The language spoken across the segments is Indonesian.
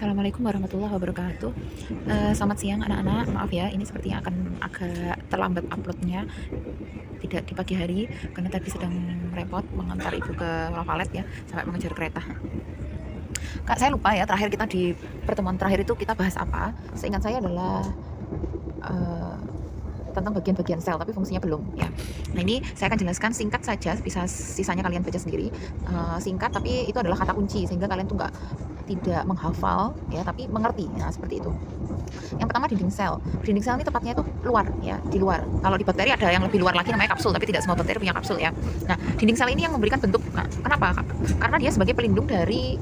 Assalamualaikum warahmatullahi wabarakatuh. Selamat siang anak-anak. Maaf ya, ini sepertinya akan agak terlambat uploadnya, tidak di pagi hari karena tadi sedang repot mengantar ibu ke Lapalet ya, sampai mengejar kereta. Kak, saya lupa ya, terakhir kita di pertemuan terakhir itu kita bahas apa? Seingat saya adalah eh, tentang bagian-bagian sel, tapi fungsinya belum ya. Nah, ini saya akan jelaskan singkat saja, bisa sisanya kalian baca sendiri. Singkat, tapi itu adalah kata kunci sehingga kalian tuh tidak menghafal ya, tapi mengerti. Nah, seperti itu. Yang pertama, dinding sel. Dinding sel ini tepatnya itu luar ya, di luar. Kalau di bakteri ada yang lebih luar lagi namanya kapsul, tapi tidak semua bakteri punya kapsul ya. Nah, dinding sel ini yang memberikan bentuk. Nah, kenapa? Karena dia sebagai pelindung dari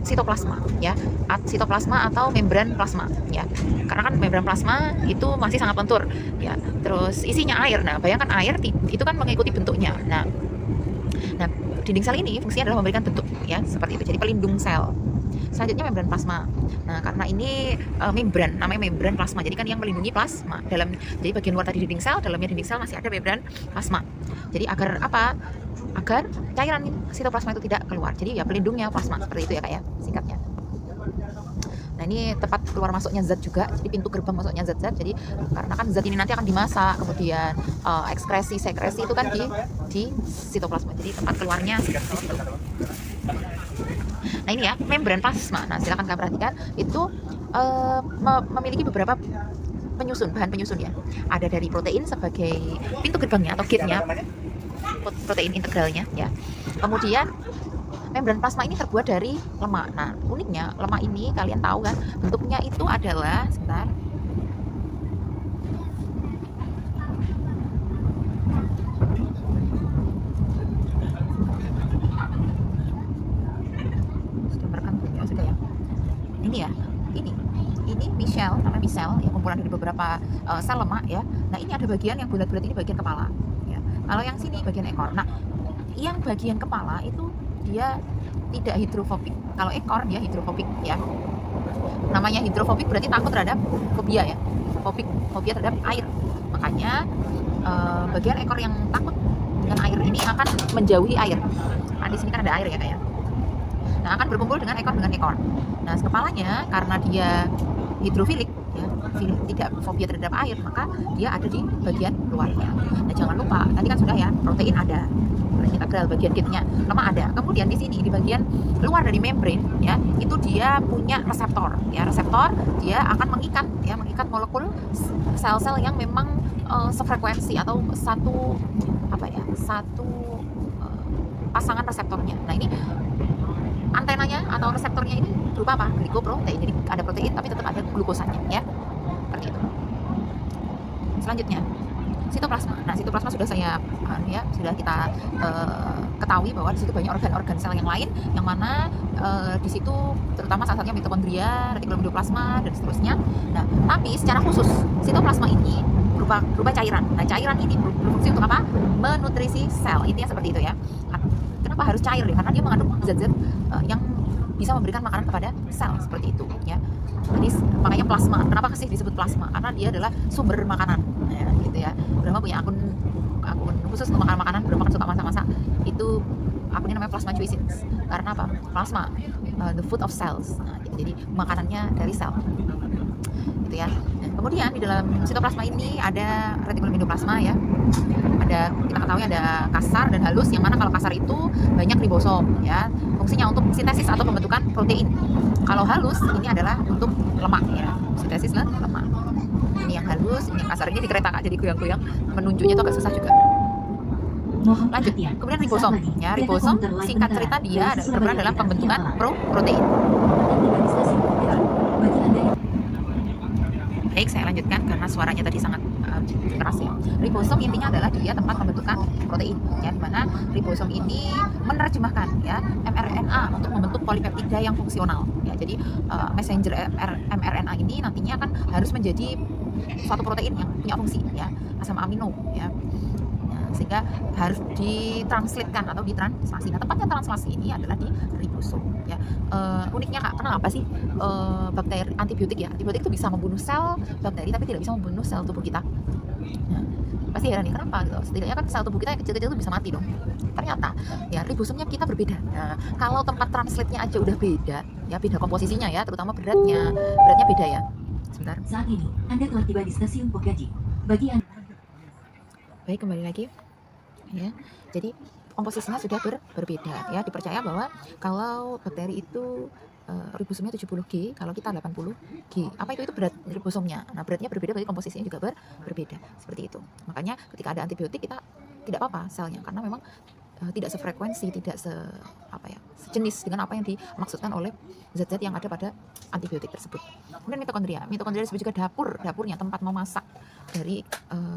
sitoplasma ya, sitoplasma atau membran plasma ya, karena kan membran plasma itu masih sangat lentur ya, terus isinya air. Nah, bayangkan air itu kan mengikuti bentuknya. Nah, dinding sel ini fungsinya adalah memberikan bentuk ya, seperti itu, jadi pelindung sel. Selanjutnya membran plasma. Nah, karena ini membran, namanya membran plasma, jadi kan yang melindungi plasma jadi bagian luar tadi dinding sel, dalamnya dinding sel masih ada membran plasma. Jadi agar apa? Agar cairan sitoplasma itu tidak keluar. Jadi ya pelindungnya plasma, seperti itu ya Kak ya, singkatnya. Nah, ini tempat keluar masuknya zat juga, jadi pintu gerbang masuknya zat-zat. Jadi karena kan zat ini nanti akan dimasak, kemudian ekskresi, sekresi itu kan di sitoplasma. Jadi tempat keluarnya di situ. Nah, ini ya membran plasma. Nah, silakan kalian perhatikan itu memiliki beberapa bahan penyusun ya. Ada dari protein sebagai pintu gerbangnya atau gate-nya, protein integralnya ya. Kemudian membran plasma ini terbuat dari lemak. Nah, uniknya lemak ini kalian tahu kan bentuknya itu adalah, sebentar, sudah merekam ya, sudah ya. Ini ya, ini misel, namanya misel ya, kumpulan dari beberapa sel lemak ya. Nah, ini ada bagian yang bulat-bulat, ini bagian kepala ya. Kalau yang sini bagian ekor. Nah, yang bagian kepala itu dia tidak hidrofobik. Kalau ekor dia hidrofobik ya. Namanya hidrofobik berarti takut terhadap fobia ya. Fobia terhadap air. Makanya bagian ekor yang takut dengan air ini akan menjauhi air. Nah, di sini kan ada air ya kayak. Nah, akan berkumpul dengan ekor. Nah, kepalanya karena dia hidrofilik ya, tidak fobia terhadap air, maka dia ada di bagian luarnya. Nah, jangan lupa tadi kan sudah ya, protein ada, integral bagian kitnya, lemak ada. Kemudian di sini di bagian luar dari membran ya, itu dia punya reseptor ya. Reseptor dia akan mengikat molekul sel-sel yang memang sefrekuensi atau satu pasangan reseptornya. Nah, ini antenanya atau reseptornya ini berupa apa? Glikoprotein. Jadi ada protein tapi tetap ada glukosanya ya. Seperti itu. Selanjutnya, sitoplasma. Nah, sitoplasma sudah sudah kita ketahui bahwa di situ banyak organ-organ sel yang lain, yang mana di situ terutama salah satunya mitokondria, retikulum endoplasma dan seterusnya. Nah, tapi secara khusus sitoplasma ini berupa cairan. Nah, cairan ini berfungsi untuk apa? Menutrisi sel. Intinya seperti itu ya. Kenapa harus cair ya? Karena dia mengandung zat-zat yang bisa memberikan makanan kepada sel, seperti itu ya. Jadi makanya plasma. Kenapa sih disebut plasma? Karena dia adalah sumber makanan ya, gitu ya. Brahma punya akun khusus untuk makan makanan. Brahma kan suka masak-masak. Itu akunnya namanya Plasma Cuisines. Karena apa? Plasma, the food of cells. Nah, jadi makanannya dari sel. Gitu ya. Nah, kemudian di dalam sitoplasma ini ada retikulum endoplasma ya. Kita ketahui ada kasar dan halus, yang mana kalau kasar itu banyak ribosom ya, fungsinya untuk sintesis atau pembentukan protein. Kalau halus ini adalah untuk lemak ya, sintesis lemak. Ini yang halus, ini yang kasar. Ini di kereta Kak, jadi goyang-goyang, menunjuknya itu agak susah juga. Lanjut, kemudian ribosom ya. Ribosom singkat cerita dia berperan dalam pembentukan protein. Baik, saya lanjutkan karena suaranya tadi sangat keras ya. Ribosom intinya adalah dia tempat pembentukan protein ya, di mana ribosom ini menerjemahkan ya mRNA untuk membentuk polipeptida yang fungsional ya. Jadi messenger mRNA ini nantinya akan harus menjadi suatu protein yang punya fungsi ya, asam amino ya. Sehingga harus ditranslatekan atau ditranslasi. Nah, tempatnya translasi ini adalah di ribosom ya. Uniknya Kak, kenapa sih bakteri antibiotik ya? Antibiotik itu bisa membunuh sel bakteri tapi tidak bisa membunuh sel tubuh kita. Nah, Masih heran nih kenapa gitu. Setidaknya kan sel tubuh kita yang kecil-kecil itu bisa mati dong. Ternyata ya ribosomnya kita berbeda. Nah, kalau tempat translate-nya aja udah beda, ya beda komposisinya ya, terutama beratnya beda ya. Sebentar. Saat ini Anda telah tiba di stasiun Pogaji. Bagi Anda Baik, kembali lagi. Ya, jadi komposisinya sudah berbeda ya. Dipercaya bahwa kalau bakteri itu ribosomnya 70 G, kalau kita 80 G. Apa itu berat ribosomnya? Nah, beratnya berbeda, berarti komposisinya juga berbeda. Seperti itu. Makanya ketika ada antibiotik kita tidak apa-apa selnya, karena memang tidak sefrekuensi, tidak sejenis dengan apa yang dimaksudkan oleh zat-zat yang ada pada antibiotik tersebut. Kemudian mitokondria disebut juga dapurnya, tempat memasak dari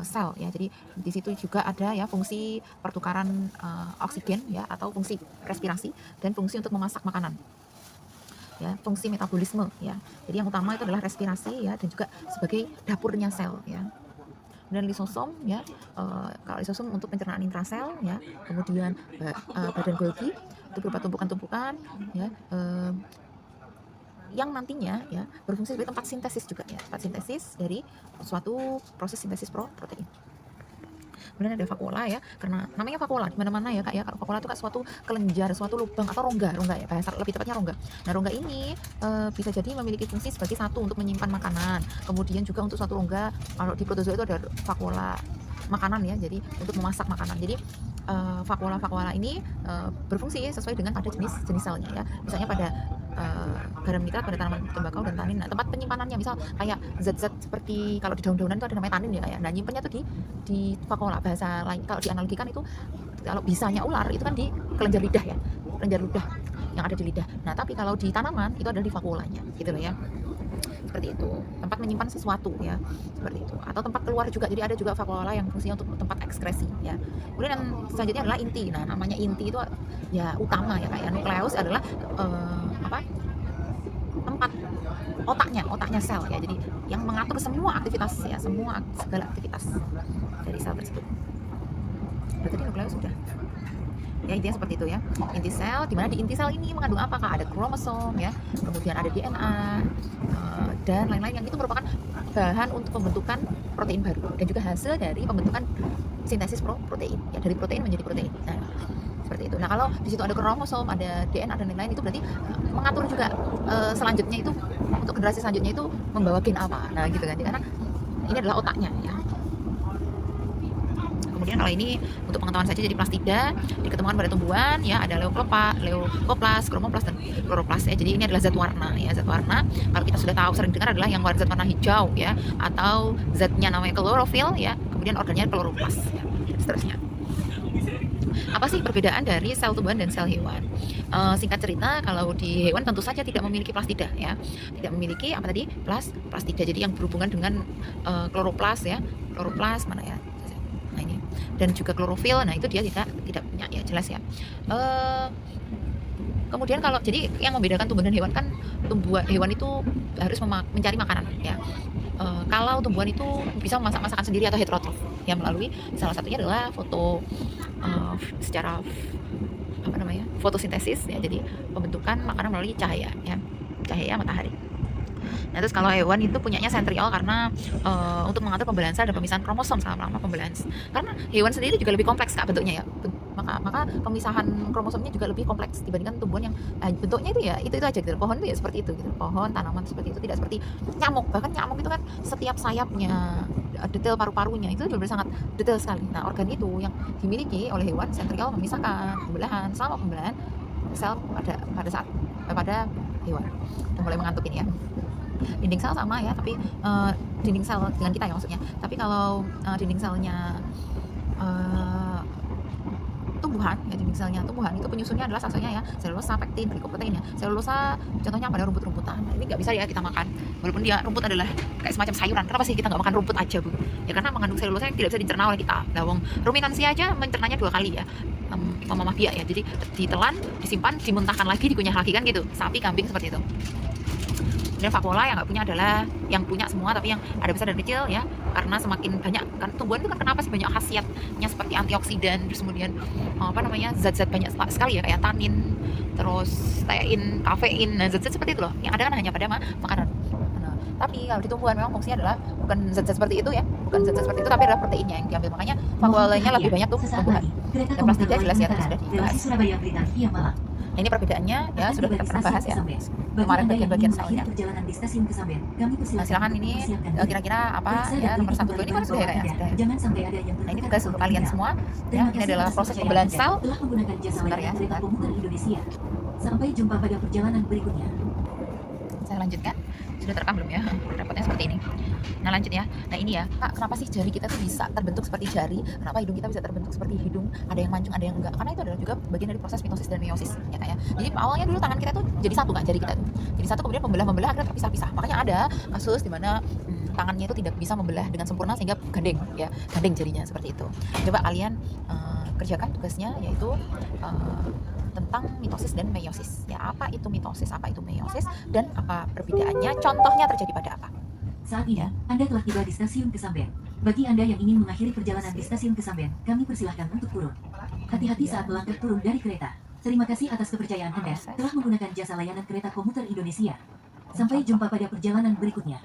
sel ya. Jadi di situ juga ada ya fungsi pertukaran oksigen ya, atau fungsi respirasi dan fungsi untuk memasak makanan. Ya, fungsi metabolisme ya. Jadi yang utama itu adalah respirasi ya, dan juga sebagai dapurnya sel ya. Dan lisosom ya, kalau lisosom untuk pencernaan intrasel ya, kemudian badan Golgi itu berupa tumpukan-tumpukan ya, yang nantinya ya berfungsi sebagai tempat sintesis juga ya, tempat sintesis dari suatu proses sintesis protein. Kemudian ada vakuola ya, karena namanya vakuola di mana-mana ya Kak ya. Kalau vakuola itu kan suatu kelenjar, suatu lubang atau rongga ya, bahasa lebih tepatnya rongga. Nah, rongga ini bisa jadi memiliki fungsi sebagai satu untuk menyimpan makanan. Kemudian juga untuk suatu rongga, kalau di protozoa itu ada vakuola makanan ya, jadi untuk memasak makanan. Jadi vakuola ini berfungsi sesuai dengan pada jenis selnya ya. Misalnya pada garam nitrat pada tanaman tembakau dan tanin. Nah, tempat penyimpanannya misal kayak zat-zat seperti kalau di daun-daunan itu ada namanya tanin ya kayak. Nah, nyimpannya tuh di vakuola. Bahasa lain kalau dianalogikan itu kalau bisanya ular itu kan di kelenjar lidah ya. Kelenjar lidah yang ada di lidah. Nah, tapi kalau di tanaman itu ada di vakuolanya gitu loh ya. Seperti itu, tempat menyimpan sesuatu ya, seperti itu, atau tempat keluar juga. Jadi ada juga vakuola yang fungsinya untuk tempat ekskresi ya. Kemudian yang selanjutnya adalah inti. Nah, namanya inti itu ya utama ya, kayak nukleus adalah tempat otaknya sel ya, jadi yang mengatur semua aktivitas ya, segala aktivitas dari sel tersebut. Berarti nukleus sudah ya, intinya seperti itu ya, inti sel. Dimana di inti sel ini mengandung apakah ada kromosom ya, kemudian ada DNA dan lain-lain, yang itu merupakan bahan untuk pembentukan protein baru dan juga hasil dari pembentukan sintesis protein ya, dari protein menjadi protein. Nah, seperti itu. Nah, kalau di situ ada kromosom, ada DNA dan lain-lain, itu berarti mengatur juga selanjutnya itu, untuk generasi selanjutnya itu membawa gen apa. Nah, gitu kan, karena ini adalah otaknya ya. Kemudian kalau ini untuk pengetahuan saja, jadi plastida diketemukan pada tumbuhan ya, ada leukoplas, kromoplas dan kloroplas ya. Jadi ini adalah zat warna ya, zat warna. Kalau kita sudah tahu, sering dengar adalah yang zat warna hijau ya, atau zatnya namanya klorofil ya, kemudian organnya kloroplas ya, seterusnya. Apa sih perbedaan dari sel tumbuhan dan sel hewan? Singkat cerita, kalau di hewan tentu saja tidak memiliki plastida ya, tidak memiliki apa tadi, plastida. Jadi yang berhubungan dengan kloroplas ya, kloroplas mana ya? Nah, ini dan juga klorofil. Nah, itu dia tidak punya ya, jelas ya. Kemudian kalau jadi yang membedakan tumbuhan dan hewan kan, hewan itu harus mencari makanan ya. Kalau tumbuhan itu bisa memasak masakan sendiri atau heterotrof ya, melalui salah satunya adalah secara fotosintesis ya, jadi pembentukan makanan melalui cahaya matahari. Nah, terus kalau hewan itu punyanya sentriol karena untuk mengatur pembelahan sel dan pemisahan kromosom selama pembelahan. Karena hewan sendiri juga lebih kompleks Kak bentuknya ya. Maka pemisahan kromosomnya juga lebih kompleks dibandingkan tumbuhan yang bentuknya itu aja gitu. Pohon itu ya seperti itu gitu. Pohon, tanaman seperti itu, tidak seperti nyamuk. Bahkan nyamuk itu kan setiap sayapnya, detail paru-parunya itu benar-benar sangat detail sekali. Nah, organ itu yang dimiliki oleh hewan sentriol memisahkan pembelahan selama pembelahan sel pada hewan. Udah mulai mengantuk ini ya. Dinding sel sama ya, tapi dinding sel dengan kita ya maksudnya. Tapi kalau dinding selnya tumbuhan ya, dinding selnya tumbuhan itu penyusunnya adalah salah satunya ya selulosa, pektin, glikoprotein ya. Selulosa contohnya pada rumput-rumputan. Nah, ini nggak bisa ya kita makan, walaupun dia rumput adalah kayak semacam sayuran. Kenapa sih kita nggak makan rumput aja Bu? Ya karena mengandung selulosa yang tidak bisa dicerna oleh kita. Lawang ruminansia aja mencernanya 2 kali ya, mama biak ya. Jadi ditelan, disimpan, dimuntahkan lagi, dikunyah lagi kan gitu. Sapi, kambing seperti itu. Dan vakuola yang nggak punya adalah yang punya semua, tapi yang ada besar dan kecil ya, karena semakin banyak kan tumbuhan itu kan, kenapa sih banyak khasiatnya seperti antioksidan, terus kemudian zat-zat banyak sekali ya, kayak tanin, terus tein, kafein. Nah, zat-zat seperti itu loh yang ada kan hanya pada makanan. Nah, Tapi kalau di tumbuhan memang fungsinya adalah bukan zat-zat seperti itu ya, bukan zat-zat seperti itu, tapi adalah proteinnya yang diambil. Makanya vakuolenya lebih banyak tuh Sesaat tumbuhan. lagi, kereta Dan komuter plastida laut jelas ya tadi Nusantara, sudah relasi dibahas. Surabaya Blitar via Malang. Nah, ini perbedaannya ya Akan sudah tiba kita di pernah stasiun bahas ya Kesamben. Bagi kemarin Anda yang bagian-bagian ingin mengakhiri selnya. perjalanan di stasiun Kesamben, kami Nah, persilahkan silakan untuk ini mempersiapkan diri. kira-kira apa Periksa ya dan nomor teliti 1 kembali ini kan barang sudah ya bawaan kayaknya Anda. sudah. Jangan sampai ada yang Nah, ini tertukar tugas atau untuk kalian tertinggal. semua ya. Terima Ini kasih adalah atas proses kepercayaan pembelaan Anda sel. telah menggunakan jasa Sebentar ya, layanan kereta sebentar. komuter Indonesia. Sampai jumpa pada perjalanan berikutnya. Saya lanjutkan. Sudah terekam belum ya? Rapotnya seperti ini. Nah, lanjut ya. Nah, ini ya, Kak, kenapa sih jari kita tuh bisa terbentuk seperti jari? Kenapa hidung kita bisa terbentuk seperti hidung? Ada yang mancung, ada yang enggak. Karena itu adalah juga bagian dari proses mitosis dan meiosis, ya Kak ya. Jadi awalnya dulu tangan kita tuh jadi satu, Kak, jari kita tuh. Jadi satu, kemudian membelah akhirnya terpisah-pisah. Makanya ada kasus di mana tangannya itu tidak bisa membelah dengan sempurna sehingga gandeng ya, gandeng jarinya seperti itu. Coba kalian kerjakan tugasnya, yaitu tentang mitosis dan meiosis. Ya, apa itu mitosis, apa itu meiosis, dan apa perbedaannya? Contohnya terjadi pada apa? Saat ini, Ya. Anda telah tiba di stasiun Kesamben. Bagi Anda yang ingin mengakhiri perjalanan di stasiun Kesamben, kami persilahkan untuk turun. Hati-hati saat melangkah turun dari kereta. Terima kasih atas kepercayaan Anda telah menggunakan jasa layanan kereta komuter Indonesia. Sampai jumpa pada perjalanan berikutnya.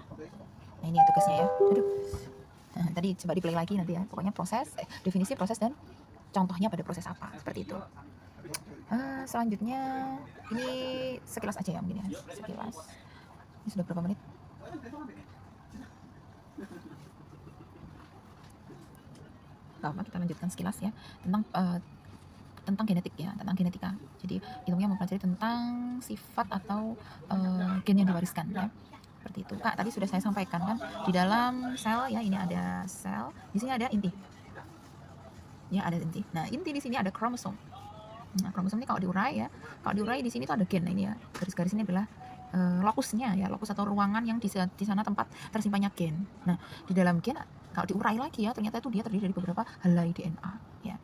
Nah, ini ya tugasnya ya. Aduh. Nah, tadi coba di play lagi nanti ya. Pokoknya proses, definisi proses dan contohnya pada proses apa, seperti itu. Selanjutnya ini sekilas aja ya mungkin ya, sekilas. Ini sudah berapa menit? Lama, kita lanjutkan sekilas ya tentang genetik ya, tentang genetika. Jadi ilmunya mempelajari tentang sifat atau gen yang diwariskan ya. Seperti itu. Kak, tadi sudah saya sampaikan kan di dalam sel ya, ini ada sel, di sini ada inti. Ya, ada inti. Nah, inti di sini ada kromosom. Nah, kromosom ini kalau diurai ya, di sini tuh ada gen. Nah, ini ya, garis-garis ini adalah lokusnya ya, lokus atau ruangan yang di sana tempat tersimpannya gen. Nah, di dalam gen kalau diurai lagi ya, ternyata itu dia terdiri dari beberapa helai DNA ya.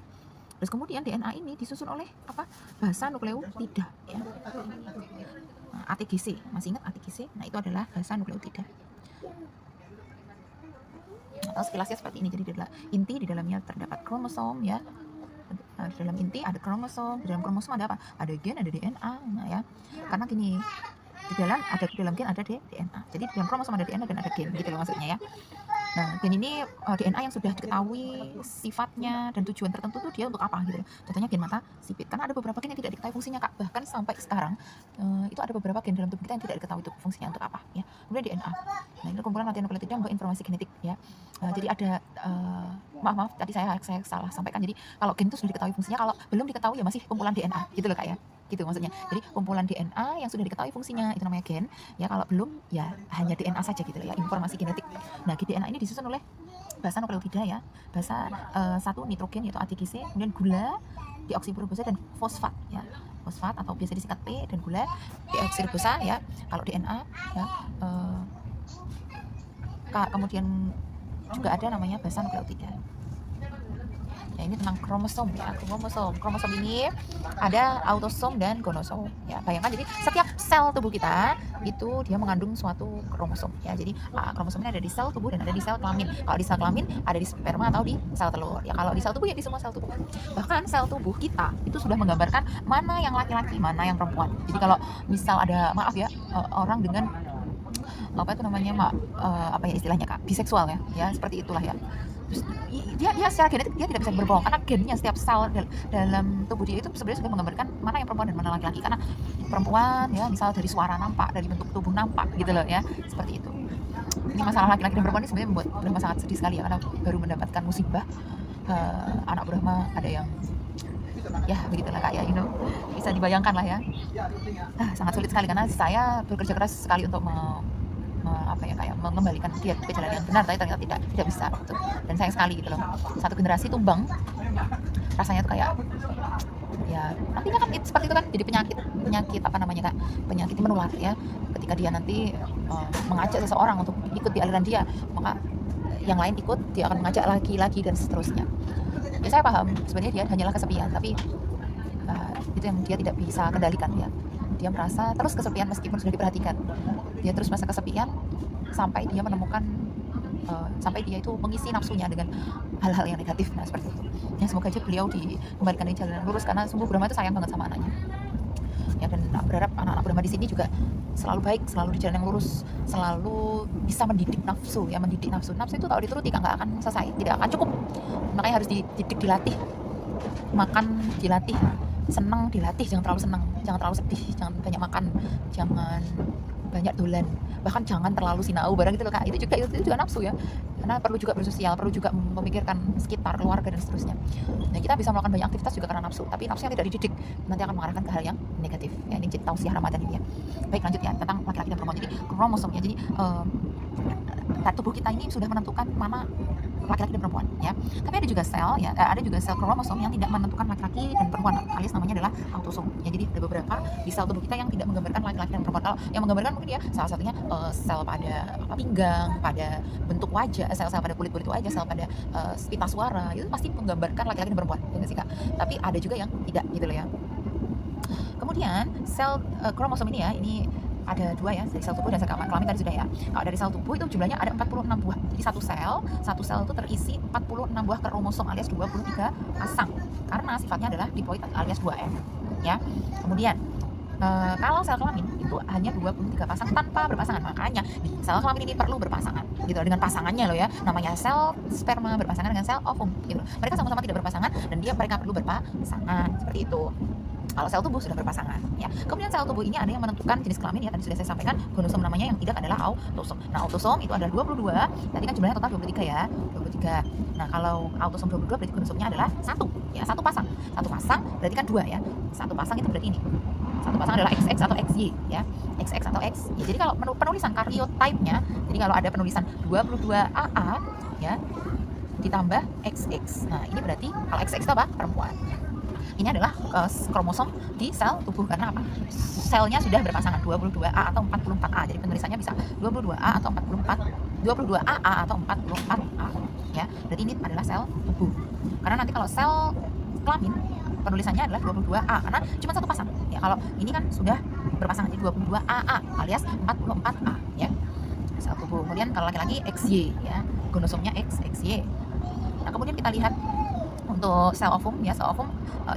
Terus kemudian DNA ini disusun oleh apa? Basa nukleotida ya. Nah, ATGC, masih ingat ATGC? Nah, itu adalah basa nukleotida. Atau sekilasnya seperti ini. Jadi di dalam inti, di dalamnya terdapat kromosom ya. Di dalam inti ada kromosom, di dalam kromosom ada apa? Ada gen, ada DNA. Nah ya, karena gini, di dalam gen ada DNA. Jadi di dalam kromosom ada DNA dan ada gen, gitu loh maksudnya ya. Nah, gen ini DNA yang sudah diketahui sifatnya dan tujuan tertentu tuh dia untuk apa gitu loh. Contohnya gen mata sipit. Karena ada beberapa gen yang tidak diketahui fungsinya, Kak. Bahkan sampai sekarang itu ada beberapa gen dalam tubuh kita yang tidak diketahui itu fungsinya untuk apa ya. Kemudian DNA. Nah, ini kumpulan material nukleotida untuk informasi genetik ya. Jadi ada maaf tadi saya salah sampaikan. Jadi kalau gen itu sudah diketahui fungsinya, kalau belum diketahui ya masih kumpulan DNA gitu loh, Kak ya. Gitu maksudnya. Jadi kumpulan DNA yang sudah diketahui fungsinya itu namanya gen. Ya kalau belum ya hanya DNA saja gitu loh ya, informasi genetik. Nah, DNA ini disusun oleh basa nukleotida ya. Basa satu nitrogen yaitu ATGC, kemudian gula, deoksiribosa dan fosfat ya. Fosfat atau biasa disingkat P, dan gula, deoksiribosa ya. Kalau DNA ya kemudian juga ada namanya basa nukleotida. Ya, ini tentang kromosom ya. Kromosom ini ada autosom dan gonosom ya. Bayangkan, jadi setiap sel tubuh kita itu dia mengandung suatu kromosom ya. Jadi kromosom ini ada di sel tubuh dan ada di sel kelamin. Kalau di sel kelamin ada di sperma atau di sel telur ya. Kalau di sel tubuh ya di semua sel tubuh. Bahkan sel tubuh kita itu sudah menggambarkan mana yang laki-laki, mana yang perempuan. Jadi kalau misal ada, maaf ya, orang dengan apa itu namanya, apa ya istilahnya, Kak, biseksual ya seperti itulah ya. Terus dia secara genetik dia tidak bisa berbohong, karena gennya setiap sel dalam tubuh dia itu sebenarnya sudah menggambarkan mana yang perempuan dan mana laki-laki. Karena perempuan ya misal dari suara nampak, dari bentuk tubuh nampak gitu loh ya, seperti itu. Ini masalah laki-laki dan perempuan ini sebenarnya membuat Brahma sangat sedih sekali ya, karena baru mendapatkan musibah. Anak Brahma ada yang ya begitulah, Kak ya, bisa dibayangkan lah ya. Sangat sulit sekali, karena saya bekerja keras sekali untuk mengembalikan dia ke jalan yang benar, tapi ternyata tidak bisa gitu. Dan sayang sekali gitu loh, satu generasi tumbang, rasanya tuh kayak ya nantinya kan seperti itu kan, jadi penyakit apa namanya, Kak, penyakit menular ya. Ketika dia nanti mengajak seseorang untuk ikut di aliran dia, maka yang lain ikut, dia akan mengajak lagi dan seterusnya. Ya saya paham sebenarnya dia hanyalah kesepian, tapi itu yang dia tidak bisa kendalikan ya. Dia merasa terus kesepian meskipun sudah diperhatikan. Dia terus merasa kesepian sampai dia menemukan sampai dia itu mengisi nafsunya dengan hal-hal yang negatif. Nah, seperti itu. Ya, semoga aja beliau dikembalikan di jalan lurus, karena sungguh Brahma itu sayang banget sama anaknya. Ya, dan berharap anak-anak Brahma di sini juga selalu baik, selalu di jalan yang lurus, selalu bisa mendidik nafsu ya, mendidik nafsu itu kalau dituruti nggak akan selesai, tidak akan cukup, makanya harus dididik, dilatih. Makan dilatih, seneng dilatih, jangan terlalu seneng, jangan terlalu sedih, jangan banyak makan, jangan banyak dolan, bahkan jangan terlalu sinau barang gitu loh Kak. Itu juga nafsu ya, karena perlu juga bersosial, perlu juga memikirkan sekitar, keluarga dan seterusnya. Nah, kita bisa melakukan banyak aktivitas juga karena nafsu, tapi nafsu yang tidak dididik nanti akan mengarahkan ke hal yang negatif ya. Ini jadi tausiah Ramadan ini ya. Baik, lanjut ya tentang laki-laki dan perempuan. Jadi kromosom ya, jadi tubuh kita ini sudah menentukan mana laki-laki dan perempuan ya. Tapi ada juga sel ya, ada juga sel kromosom yang tidak menentukan laki-laki dan perempuan, alias namanya adalah autosom ya. Jadi ada beberapa di sel tubuh kita yang tidak menggambarkan laki-laki dan perempuan. Kalau yang menggambarkan mungkin ya salah satunya sel pada pinggang, pada bentuk wajah, sel-sel pada kulit wajah, sel pada pita suara, itu pasti menggambarkan laki-laki dan perempuan ya sih Kak. Tapi ada juga yang tidak gitu loh ya. Kemudian sel kromosom ini ya, ini ada dua ya, dari sel tubuh dan sel kelamin tadi sudah ya. Kalau dari sel tubuh itu jumlahnya ada 46 buah. Jadi satu sel itu terisi 46 buah kromosom alias 23 pasang. Karena sifatnya adalah diploid alias 2F ya. Kemudian kalau sel kelamin itu hanya 23 pasang tanpa berpasangan. Makanya di sel kelamin ini perlu berpasangan gitu dengan pasangannya loh ya. Namanya sel sperma berpasangan dengan sel ovum gitu. Mereka sama-sama tidak berpasangan dan mereka perlu berpasangan seperti itu. Kalau sel tubuh sudah berpasangan ya. Kemudian sel tubuh ini ada yang menentukan jenis kelamin ya, tadi sudah saya sampaikan. Gonosom namanya, yang tidak adalah autosom. Nah, autosom itu adalah 22. Tadi kan jumlahnya total 23 ya, 23. Nah, kalau autosom 22 berarti gonosomnya adalah 1 ya, satu pasang. Satu pasang berarti kan 2 ya. Satu pasang itu berarti ini. Satu pasang adalah XX atau XY ya. XX atau XY. Jadi kalau penulisan karyotype-nya, jadi kalau ada penulisan 22AA ya ditambah XX. Nah, ini berarti kalau XX itu apa? Perempuan. Ini adalah kromosom di sel tubuh karena apa? Selnya sudah berpasangan 22A atau 44A. Jadi penulisannya bisa 22A atau 44, 22AA atau 44A ya. Berarti ini adalah sel tubuh. Karena nanti kalau sel kelamin penulisannya adalah 22A karena cuma satu pasang. Ya, kalau ini kan sudah berpasangan jadi 22AA alias 44A ya. Sel tubuh. Kemudian kalau laki-laki XY ya. Gonosomnya XY. Nah, kemudian kita lihat untuk sel ovum ya, sel ovum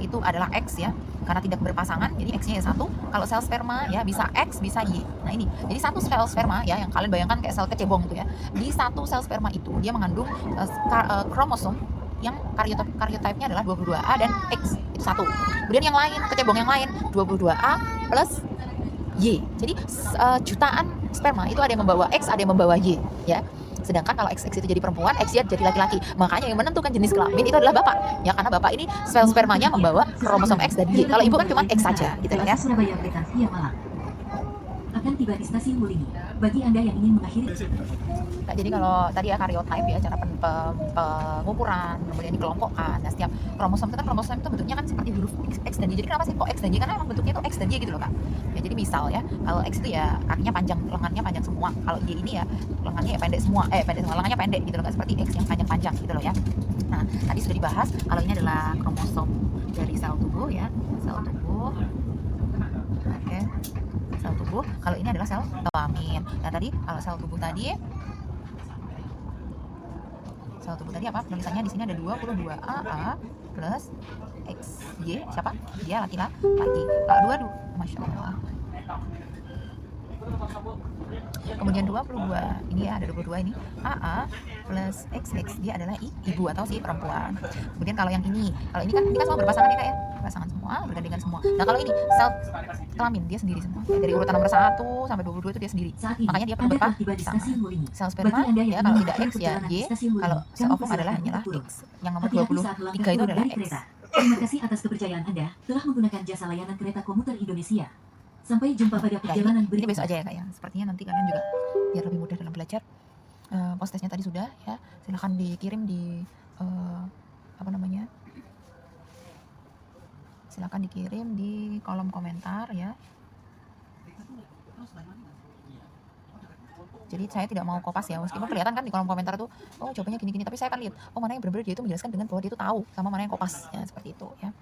itu adalah X ya, karena tidak berpasangan jadi X-nya ya 1. Kalau sel sperma ya bisa X bisa Y. Nah, ini jadi satu sel sperma ya, yang kalian bayangkan kayak sel kecebong tuh ya. Di satu sel sperma itu dia mengandung kromosom yang karyotype-nya adalah 22A dan X, itu 1. Kemudian yang lain, kecebong yang lain 22A plus Y. Jadi jutaan sperma itu ada yang membawa X, ada yang membawa Y ya. Sedangkan kalau XX itu jadi perempuan, XY jadi laki-laki. Makanya yang menentukan jenis kelamin itu adalah bapak. Ya, karena bapak ini sel spermanya membawa kromosom X dan Y. Kalau ibu kan cuma X saja gitu ya. Surabaya Berita via Malang akan tiba di stasiun Wulingi. Bagi Anda yang ingin mengakhiri. Nah, jadi kalau tadi ya karyotype ya, cara pengukuran, kemudian dikelompokkan. Nah, setiap kromosom itu bentuknya kan seperti huruf X dan Y. Jadi kenapa sih kok X dan Y? Karena emang bentuknya itu X dan Y gitu loh Kak. Ya, jadi misal ya, kalau X itu ya kakinya panjang, lengannya panjang semua. Kalau Y ini ya lengannya ya pendek semua, lengannya pendek gitu loh Kak, seperti X yang panjang-panjang gitu loh ya. Nah, tadi sudah dibahas kalau ini adalah kromosom dari sel tubuh ya, sel tubuh. Oke. Sel tubuh, kalau ini adalah sel kelamin. Nah, tadi kalau sel tubuh tadi apa penulisannya di sini ada 22AA plus XY, siapa? Dia laki-laki. Kalau 22, Masya Allah. Kemudian 22, ini ya ada 22 ini AA plus XX, dia adalah ibu atau si perempuan. Kemudian kalau yang ini kan semua berpasangan ya Kak ya, berpasangan semua, bergandengan semua. Nah, kalau ini sel kelamin dia sendiri semua ya, dari urutan nomor 1 sampai 22 itu dia sendiri. Makanya dia perlu berpasangan. Sel sperma ya kalau tidak X ya Y, kalau sel ovum adalah hanyalah X. Yang nomor 23 itu adalah X. Terima kasih atas kepercayaan Anda telah menggunakan jasa layanan kereta komuter Indonesia. Sampai jumpa pada perjalanan berikutnya. Ini besok aja ya Kak ya. Sepertinya nanti kalian juga biar lebih mudah dalam belajar. Post testnya tadi sudah ya. Silahkan dikirim di silahkan dikirim di kolom komentar ya. Jadi saya tidak mau kopas ya, meskipun kelihatan kan di kolom komentar tuh, oh jawabannya gini-gini, tapi saya akan lihat, oh mana yang benar-benar dia itu menjelaskan dengan bahwa dia itu tahu, sama mana yang kopas ya, seperti itu ya.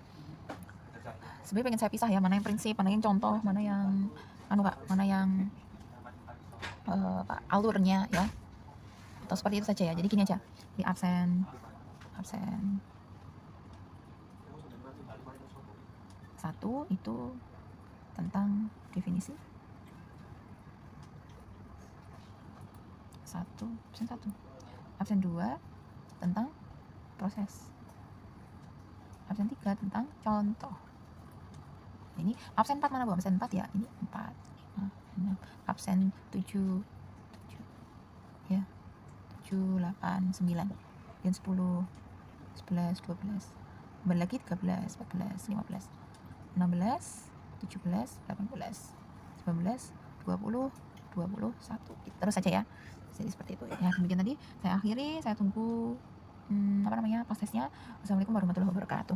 Sebenarnya pengen saya pisah ya, mana yang prinsip, mana yang contoh, mana yang mana yang alurnya ya, atau seperti itu saja ya. Jadi gini aja, di absen 1 itu tentang definisi, absen 1, absen 2 tentang proses, absen 3 tentang contoh. Ini absen 4 mana Bu? Absen 4 ya, ini 4, 5, 6, absen 7 ya, 7, 8, 9, dan 10, 11, 12, kembali lagi 13, 14, 15, 16, 17, 18, 19, 20, 21, terus saja ya. Jadi seperti itu ya. Demikian tadi saya akhiri, saya tunggu prosesnya. Wassalamualaikum warahmatullahi wabarakatuh.